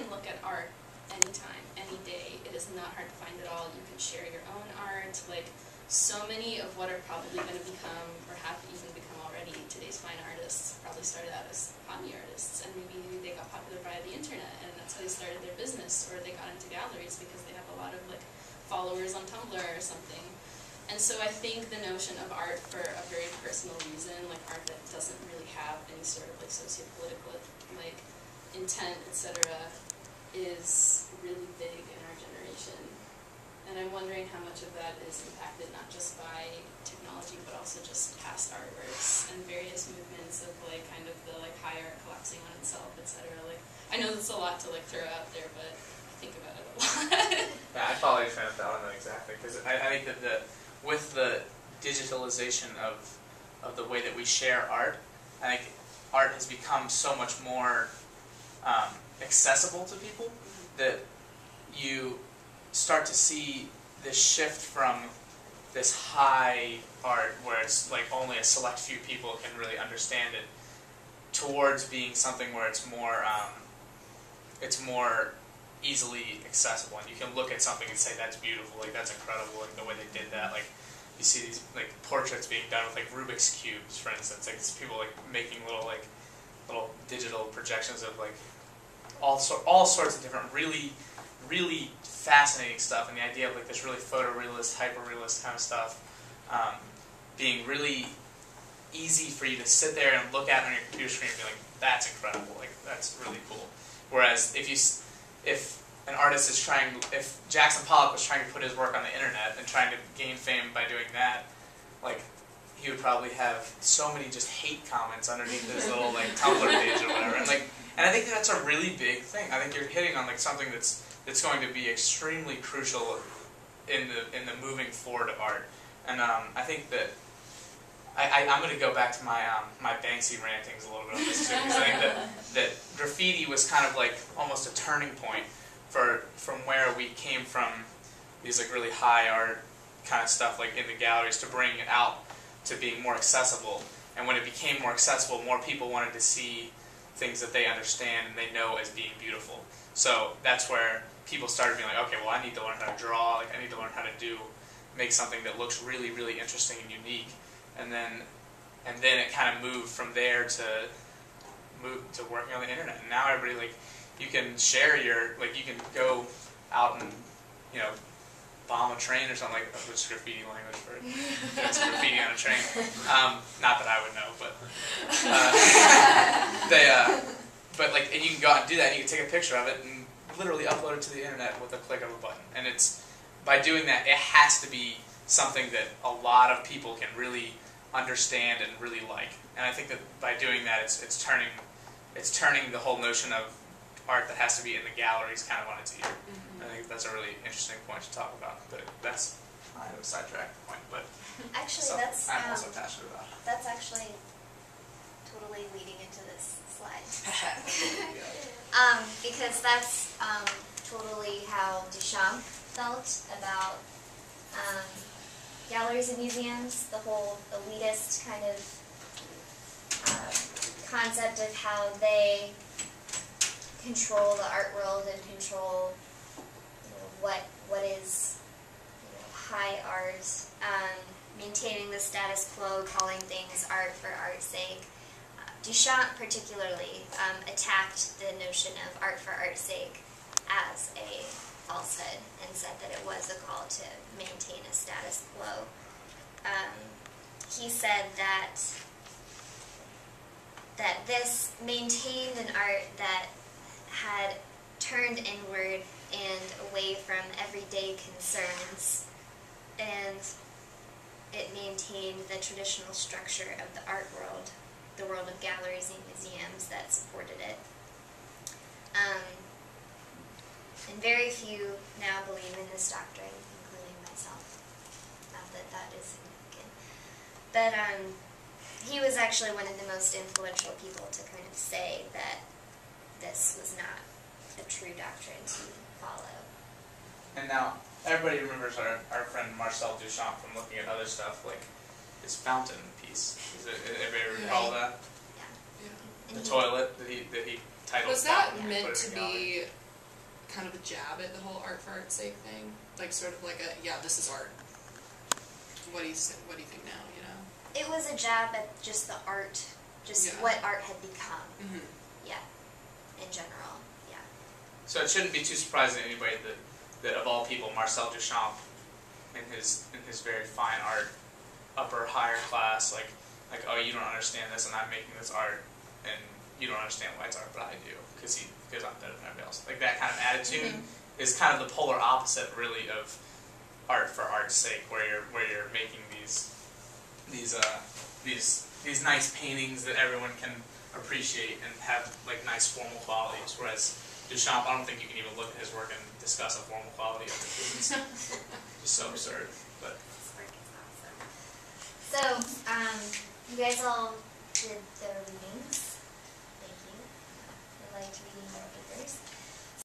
can look at art anytime, any day. It is not hard to find at all. You can share your own art. Like, so many of what are probably going to become, or have even become already, today's fine artists probably started out as hobby artists, and maybe they got popular via the internet, and that's how they started their business, or they got into galleries because they have a lot of like followers on Tumblr or something. And so I think the notion of art for a very personal reason, like art that doesn't really have any sort of like socio-political like intent, etc., is really big in our generation. And I'm wondering how much of that is impacted not just by technology, but also just past artworks and various movements of like kind of the like high art collapsing on itself, etc. Like, I know that's a lot to like throw out there, but I think about it a lot. Yeah, I follow your train of thought on that exactly, because I think that with the digitalization of the way that we share art, I think art has become so much more accessible to people that you start to see this shift from this high art where it's like only a select few people can really understand it towards being something where it's more easily accessible, and you can look at something and say that's beautiful, like that's incredible, like the way they did that. Like you see these like portraits being done with like Rubik's cubes, for instance. Like it's people like making little digital projections of like all sorts of different really fascinating stuff, and the idea of like this really photorealist, hyper-realist kind of stuff being really easy for you to sit there and look at on your computer screen and be like, that's incredible, like that's really cool. Whereas if an artist is if Jackson Pollock was trying to put his work on the internet and trying to gain fame by doing that, like he would probably have so many just hate comments underneath his little like Tumblr page or whatever, and I think that's a really big thing. I think you're hitting on like something that's going to be extremely crucial in the moving forward of art. And I think that I'm going to go back to my my Banksy rantings a little bit on this too, because I think that graffiti was kind of like almost a turning point from where we came from, these like really high art kind of stuff like in the galleries, to bringing it out to being more accessible. And when it became more accessible, more people wanted to see things that they understand and they know as being beautiful. So that's where people started being like, okay, well I need to learn how to draw, like I need to learn how to make something that looks really, really interesting and unique. And then it kind of moved from there to working on the internet. And now everybody, like, you can share you can go out and, bomb a train or something, like, which is graffiti language for doing some graffiti on a train. Not that I would know, but and you can go out and do that, and you can take a picture of it and literally upload it to the internet with a click of a button. And by doing that, it has to be something that a lot of people can really understand and really like. And I think that by doing that, it's turning the whole notion of art that has to be in the galleries kind of on its ear. Mm-hmm. I think that's a really interesting point to talk about. But that's kind of a sidetrack point. But actually, I'm also passionate about. That's actually totally leading into this slide. Because that's totally how Duchamp felt about galleries and museums, the whole elitist kind of concept of how they control the art world and control what is high art, maintaining the status quo, calling things art for art's sake. Duchamp particularly attacked the notion of art for art's sake as a falsehood and said that it was a call to maintain a status quo. He said that this maintained an art that had turned inward and away from everyday concerns, and it maintained the traditional structure of the art world, the world of galleries and museums that supported it. And very few now believe in this doctrine, including myself. Not that that is significant. But he was actually one of the most influential people to kind of say that this was not a true doctrine to follow. And now, everybody remembers our friend Marcel Duchamp from looking at other stuff, like his fountain piece. Everybody recall that? Yeah. The toilet that he titled. Was that meant to be kind of a jab at the whole art for art's sake thing? Like sort of like a, yeah, this is art. What do you think now, you know? It was a jab at just the art, just Yeah. what art had become. Mm-hmm. Yeah, in general. Yeah. So it shouldn't be too surprising to anybody that of all people, Marcel Duchamp, in his very fine art, upper higher class, like oh, you don't understand this, and I'm making this art, and you don't understand why it's art, but I do because I'm better than everybody else. Like that kind of attitude is kind of the polar opposite, really, of art for art's sake, where you're making these nice paintings that everyone can appreciate and have like nice formal qualities. Whereas Duchamp, I don't think you can even look at his work and discuss a formal quality of it. It's just so absurd. But This work is awesome. So, you guys all did the readings